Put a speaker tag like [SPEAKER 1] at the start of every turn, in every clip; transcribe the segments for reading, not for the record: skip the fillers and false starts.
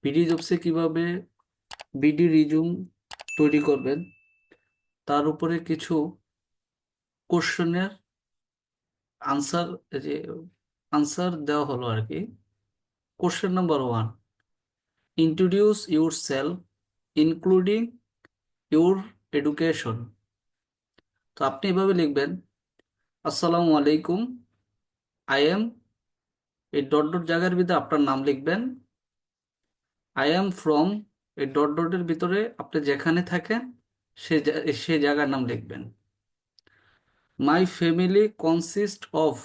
[SPEAKER 1] BD জবসে কিভাবে BD resume তৈরি করবেন তার উপরে কিছু কোশ্চেনের আনসার যে আনসার দেওয়া হলো আর কি। Question number 1, introduce yourself including your education. তো আপনি এভাবে লিখবেন, আসসালামু আলাইকুম, আই এম, এই ডট ডট জায়গার ভিতরে আপনার নাম লিখবেন। আই এম ফ্রম, এই ডট ডটের ভিতরে আপনি যেখানে থাকেন সেই জায়গার নাম লিখবেন। মাই ফ্যামিলি কনসিস্ট অফ,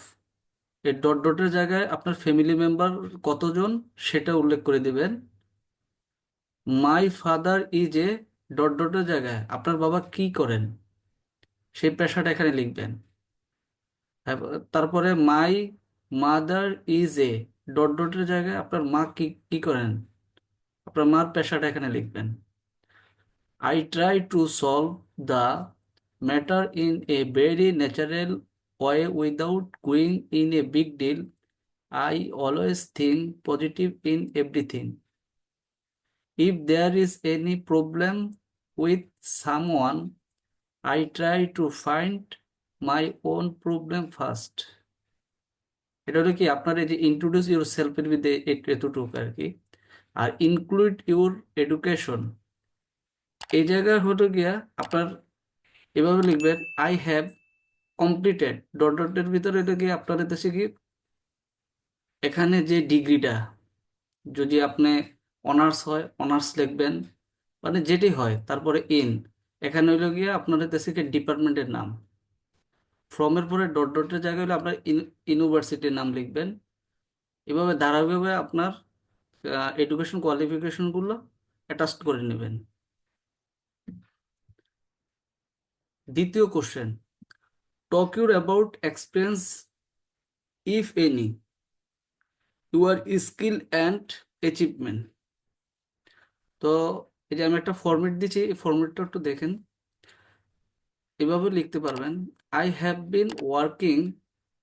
[SPEAKER 1] এই ডট ডটের জায়গায় আপনার ফ্যামিলি মেম্বার কতজন সেটা উল্লেখ করে দিবেন। My father is a, dot ডটের জায়গায় আপনার বাবা কি করেন সেই পেশাটা এখানে লিখবেন। তারপরে my mother is a, dot ডটের জায়গায় আপনার মা কি কি করেন আপনার মার পেশাটা এখানে লিখবেন। I try to solve the matter in a very natural way without going in a big deal. I always think positive in everything. If there is any problem with someone, I try to find my own problem first. এটা হলো কি আপনার এই যে introduce your সেলফের ভিতরে এতটুকু আর কি। আর ইনক্লুড ইউর এডুকেশন, এই জায়গায় হলো গিয়া আপনার এভাবে লিখবেন, আই হ্যাভ কমপ্লিটেড, ডট ডটের ভিতরে এটা গিয়ে আপনার দেশে কি এখানে যে ডিগ্রিটা, যদি আপনি অনার্স হয় অনার্স লিখবেন, মানে যেটি হয়। তারপরে ইন, এখানে হইলো গিয়ে আপনার দেশে ডিপার্টমেন্টের নাম। ফ্রমের পরে ডট ডটের জায়গায় হলে আপনার ইউনিভার্সিটির নাম লিখবেন। এভাবে ধারাবাহিকভাবে আপনার এডুকেশন কোয়ালিফিকেশনগুলো অ্যাটাচ করে নেবেন। দ্বিতীয় question, talk your about experience if any, your skill and achievement. তো এই যে আমি একটা ফরম্যাট দিচ্ছি, এই ফরম্যাটটা একটু দেখেন। এভাবে লিখতে পারবেন, I have been working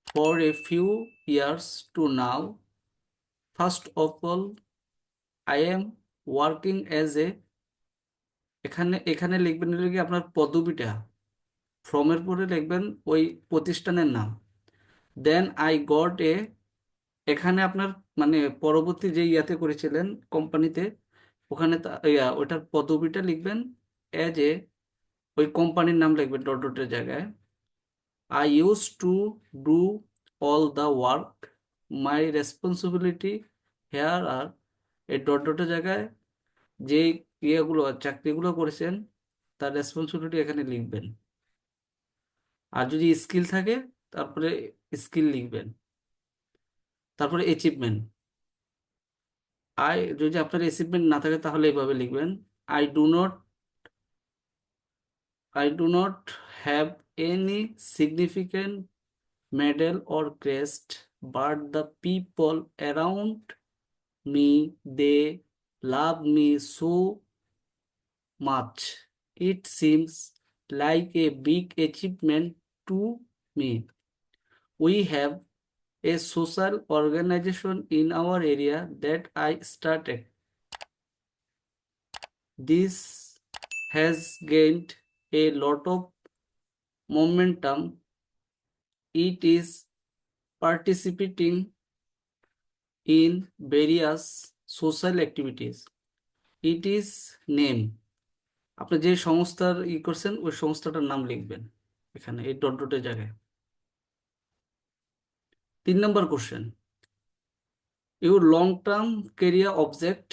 [SPEAKER 1] for a few years to now. First of all, I am working as a, এখানে এখানে লিখবেন হলো কি আপনার পদবিটা। ফ্রমের পরে লিখবেন ওই প্রতিষ্ঠানের নাম। দেন আই গট এ, এখানে আপনার মানে পরবর্তী যে ইয়াতে করেছিলেন কোম্পানিতে, ওখানে ওইটার পদবিটা লিখবেন অ্যাজ এ, ওই কোম্পানির নাম লিখবেন ডট ডটের জায়গায়। I used to do all the work. My responsibility here are, এই ডট ডটের জায়গায় যে ইয়েগুলো চাকরিগুলো করেছেন তার রেসপন্সিবিলিটি এখানে লিখবেন। আর যদি স্কিল থাকে তারপরে স্কিল লিখবেন। তারপরে অ্যাচিভমেন্ট, যদি আপনার অ্যাচিভমেন্ট না থাকে তাহলে এইভাবে লিখবেন, I do not I do not have any significant medal or crest, but the people around me, they love me so much. It seems like a big achievement to me. We have a social organization in our area that I started. This has gained a lot of momentum. It is participating in various social activities. It is name, আপনি যে সংস্থার করছেন ওই সংস্থাটার নাম লিখবেন এখানে এই dot ডটের জায়গায়। 3 নম্বর question, your long term career object,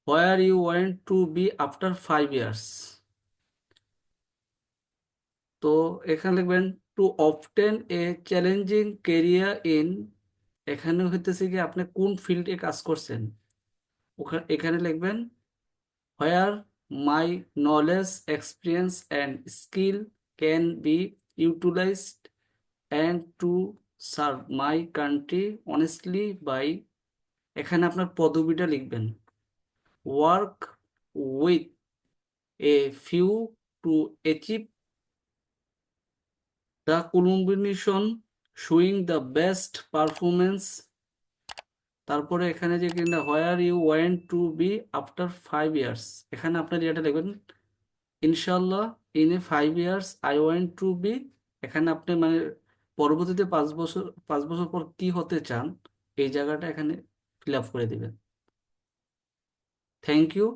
[SPEAKER 1] where you want to be after 5 years. তো এখানে লিখবেন to obtain a challenging career in, এখানে হইতেছে কি আপনি কোন ফিল্ডে কাজ করছেন, এখানে লিখবেন where my knowledge, experience, and skill can be utilized and to serve my country honestly by, এখানে আপনার পদবিটা লিখবেন, work with a few to achieve the culmination, showing the best performance। তারপরে এখানে যে কিনা where you want to be after 5 years, এখানে আপনার এটা লিখবেন ইনশাল্লাহ in a 5 years I want to be. এখানে আপনি মানে পরবর্তীতে 5 বছর, 5 বছর পর কি হতে চান এই জায়গাটা এখানে ফিল আপ করে দিবেন। থ্যাংক ইউ,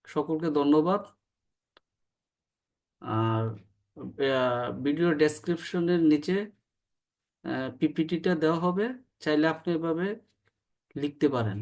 [SPEAKER 1] সকলকে ধন্যবাদ। আর ভিডিও ডেসক্রিপশনের নিচে পিপিটিটা দেওয়া হবে, চাইলে আপনি এভাবে লিখতে পারেন।